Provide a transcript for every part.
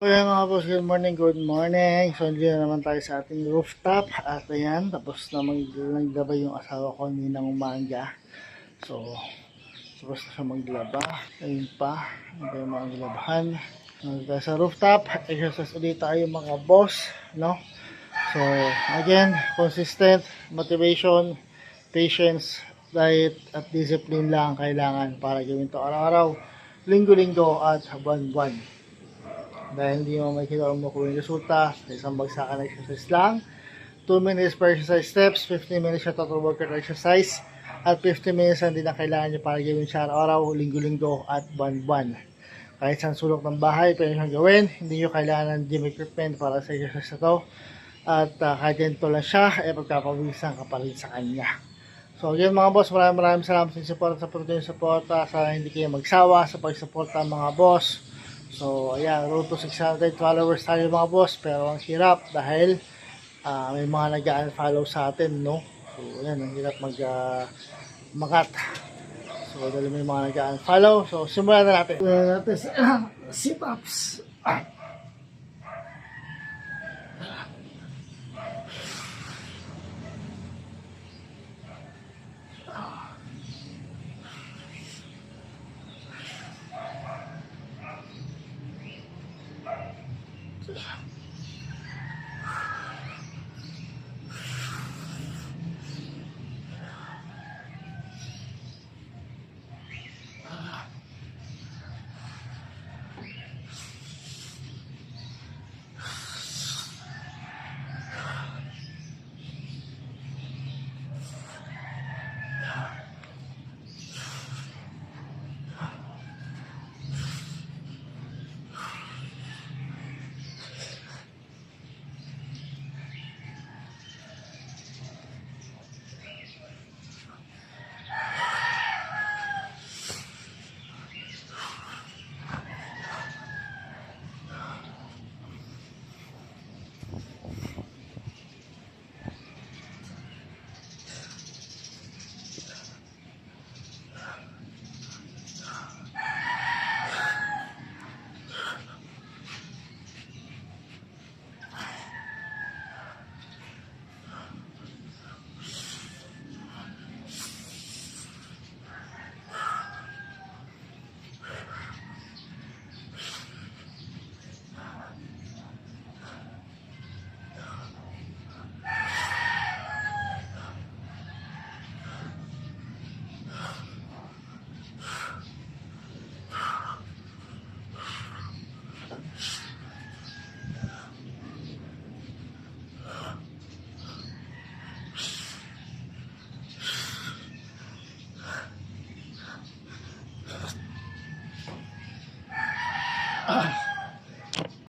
Ayan mga boss, good morning, good morning. So, hindi na naman tayo sa ating rooftop. At ayan, tapos na naglaba yung asawa ko ninang umaga. So, tapos na siya maglaba. Ayun pa, hindi yung mga labahan. Nandito tayo sa rooftop. Exercise ulit tayo mga boss, no? So, again, consistent, motivation, patience, diet, at discipline lang ang kailangan para gawin to araw-araw, linggo-linggo, at buwan-buwan. Dahil hindi mo makikita o makuha yung resulta sa isang bagsakan na exercise lang. 2 minutes per exercise steps, 15 minutes sa total workout exercise, at 15 minutes na hindi na kailangan nyo para gawin siya araw-araw, linggo-linggo, at buwan-buwan. Kahit saan sulok ng bahay, pwede nyo gawin. Hindi nyo kailangan ng gym equipment para sa exercise na to. At kahit ganito lang siya, pagkapawisan ka pa rin sa kanya. So again mga boss, maraming salamat sa support sa patuloy ng suporta. Sana hindi kayo magsawa sa pagsuporta mga boss. So ayan, road to 600 followers tayo mga boss, pero ang hirap dahil may mga nag-unfollow sa atin, no? So ayan, ang hirap makat. So dahil may mga nag-unfollow, so simulan na natin. Simulan natin sa sit-ups.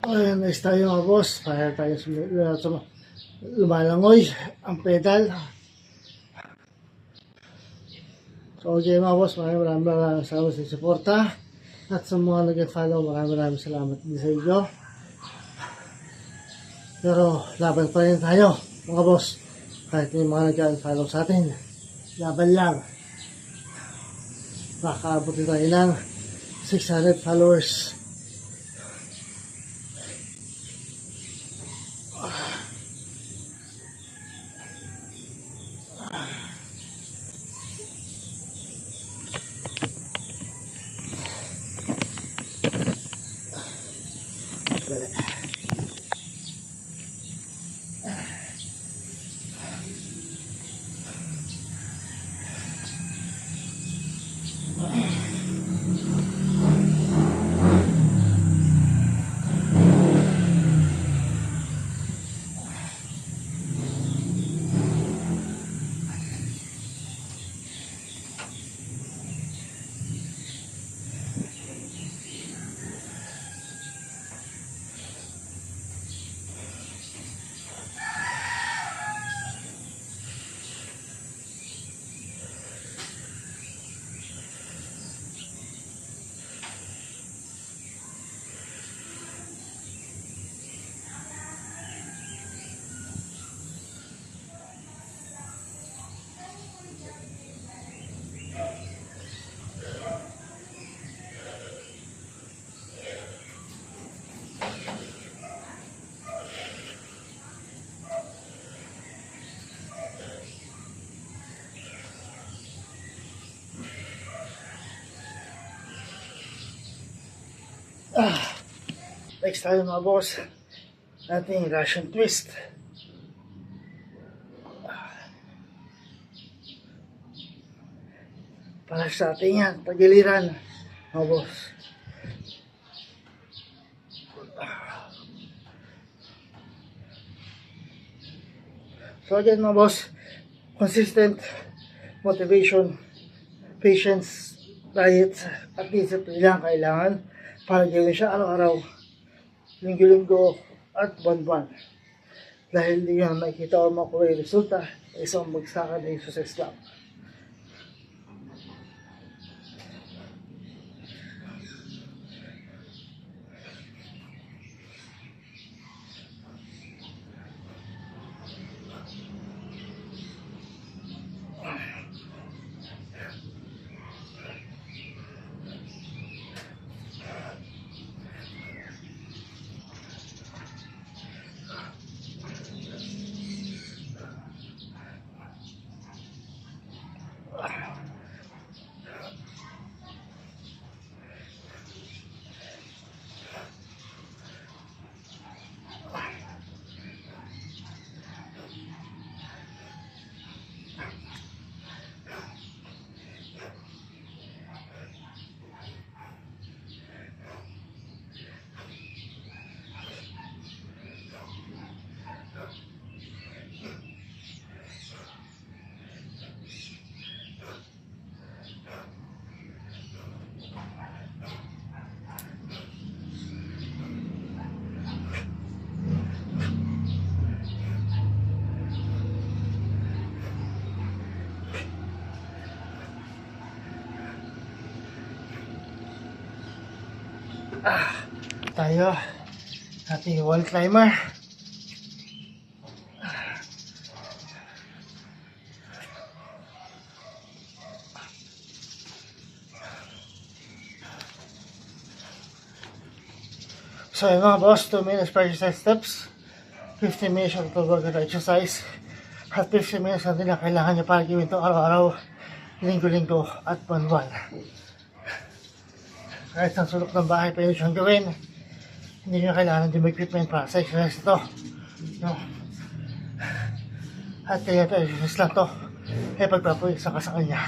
Ayan, nice tayo mga boss. Para tayo lumalangoy ang pedal. So okay mga boss, maraming salamat sa suporta. At sa mga nag-follow, maraming salamat din sa inyo. Pero laban pa rin tayo mga boss. Kahit may mga nag-follow sa atin, laban lang. Makakaabot tayo ng 600 followers. Next tayo mga boss, ating Russian twist. Para sa ating yan, tagiliran mga boss. So again mga boss, consistent motivation, patience, diet, at discipline lang kailangan para gawin siya araw-araw, linggo-linggo, at buwan-buwan. Dahil hindi nyo makikita o makuha yung resulta, isang magsakan ng success lang. Tayo, ating wall climber. So yun mga boss, 2 minutes per exercise steps, 15 minutes of total exercise, at 15 minutes natin na kailangan nyo para gawin ito araw-araw, linggo-linggo, at buwan-buwan. Kahit sa sulok ng bahay, pwede siyang gawin. Hindi nyo kailangan din equipment para sa exercise ito. No? At kaya ito, exercise lang ito. Eh pagpapawisa ka sa kanya.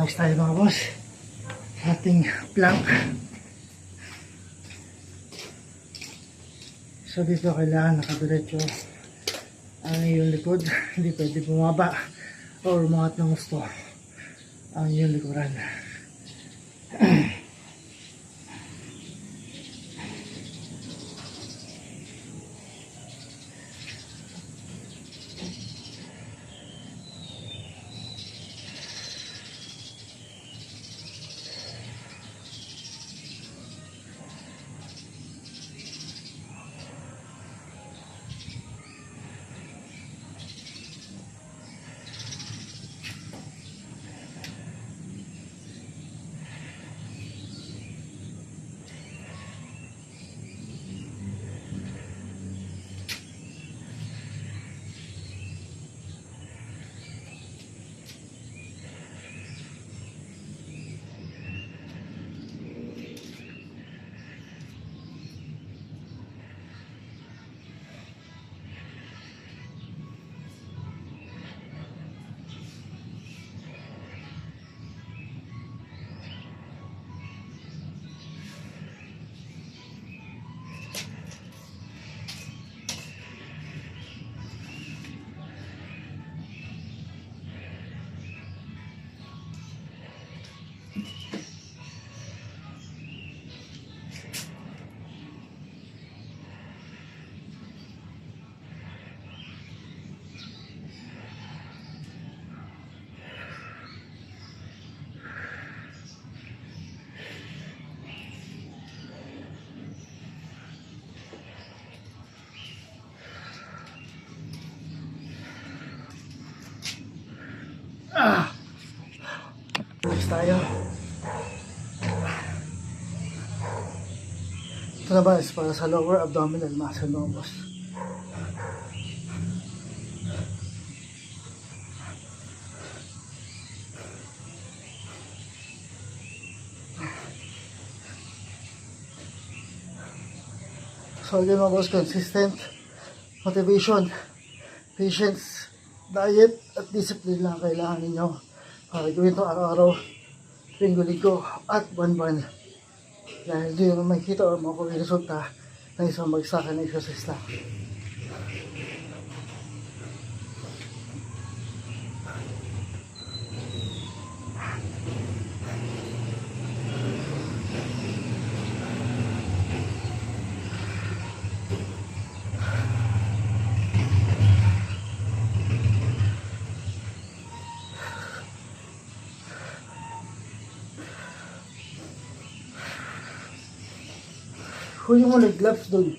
Next tayo mga boss, ating plank. So dito kailangan nakadiretso ang iyong likod, hindi pwede bumaba o umangat ng gusto ang iyong likuran. Relax tayo. Ito naman is para sa lower abdominal muscle mo, boss. So again mga boss, consistent motivation, patience, diet, at discipline lang kailangan ninyo para gawin ito araw-araw, linggo-linggo, at buwan-buwan. Dahil hindi naman makikita o makuha yung resulta ng isang magsakan na exercise lang. Huli mo na gloves doon.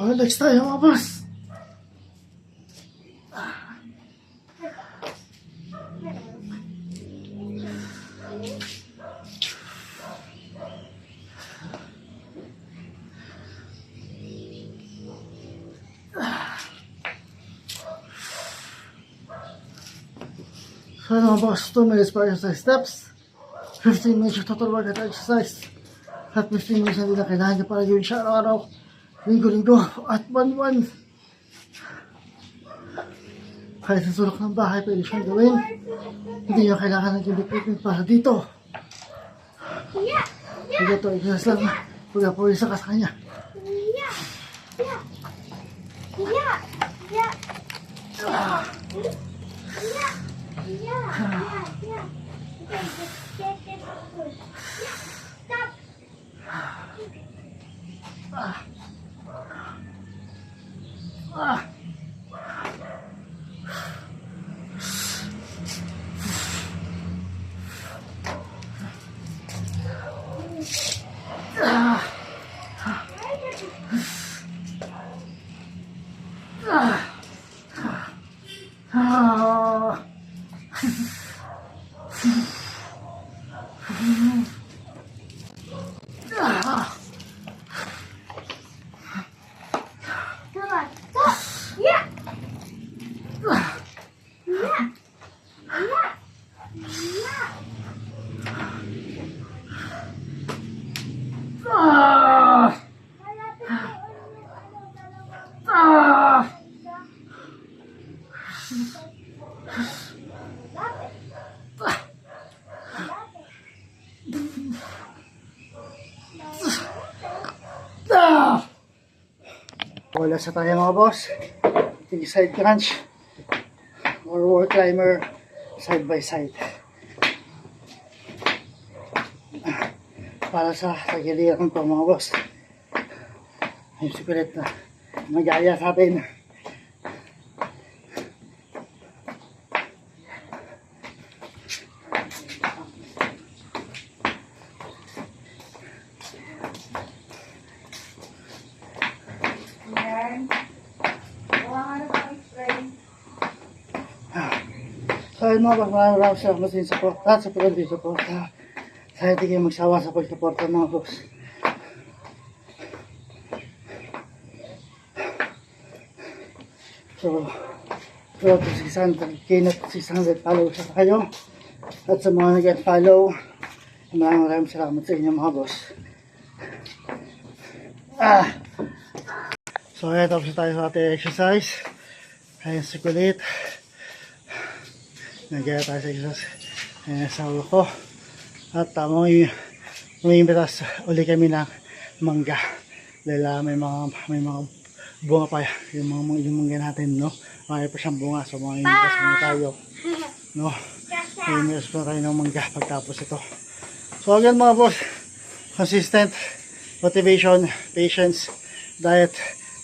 Relax tayo mga boss. So mga boss, 2 minutes per exercise steps, 15 minutes of total workout exercise, at 15 minutes na din na kailangan niya para gawin siya araw-araw, linggo-linggo, at buwan-buwan. Kahit sa sulok ng bahay, pwede siyang gawin. Hindi niya kailangan ng equipment para dito. Sige ito, exercise lang. Pagkapuwisa ka sa kanya. Wala sa tayo mga boss. Tig side crunch or wall climber side by side. Para sa tagiliran ko mga boss. Yung sikulit na magaya sa atin. So yun mga maraming salamat din sa support sa pagdating support. Sa hindi kayo magsawa sa pagsuporta mga boss. So, to 600k na 600 followers sa kayo. At sa mga nag-follow, maraming salamat sa inyo mga boss. So ayan, tapos na tayo sa ating exercise. Ayan, sikulit. Nagaya tayo sa exercise. Ayan, sa ulo ko. At umimbitas uli kami ng mangga. Dahil may mga bunga pa yung mangga natin, no? May pa siyang bunga. So mga imbitas muna tayo. No? Imbitas muna tayo ng mangga pagtapos ito. So again mga boss, consistent motivation, patience, diet,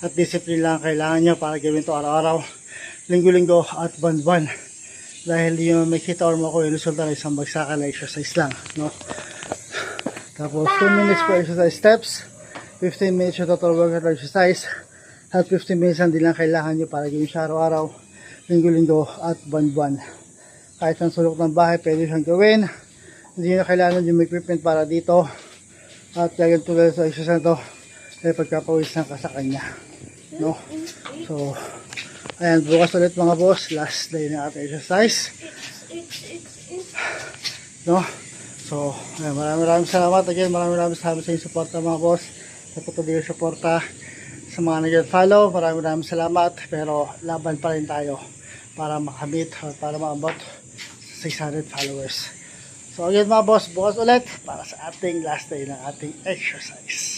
at discipline lang kailangan nyo para gawin ito araw-araw, linggo-linggo at buwan-buwan. Dahil yung makita or makuha yung resulta ng isang bagsakan na exercise lang, no? Tapos 2 minutes per exercise steps, 15 minutes yung total workout exercise, at 15 minutes lang din lang kailangan nyo para gawin siya araw-araw, linggo-linggo at buwan-buwan. Kahit ang sulok ng bahay, pwede siyang gawin. Hindi nyo kailangan yung equipment para dito. At kaya tulad sa exercise na to, ay pagkapawisan ka sa kanya, no? So ayan, bukas ulit mga boss, last day na ating exercise, no? So ayan, maraming salamat again, maraming salamat sa inyong suporta mga boss, sa patuloy yung suporta sa mga nag-follow. Maraming salamat, pero laban pa rin tayo para makamit o para maabot sa 600 followers. So again mga boss, bukas ulit para sa ating last day ng ating exercise.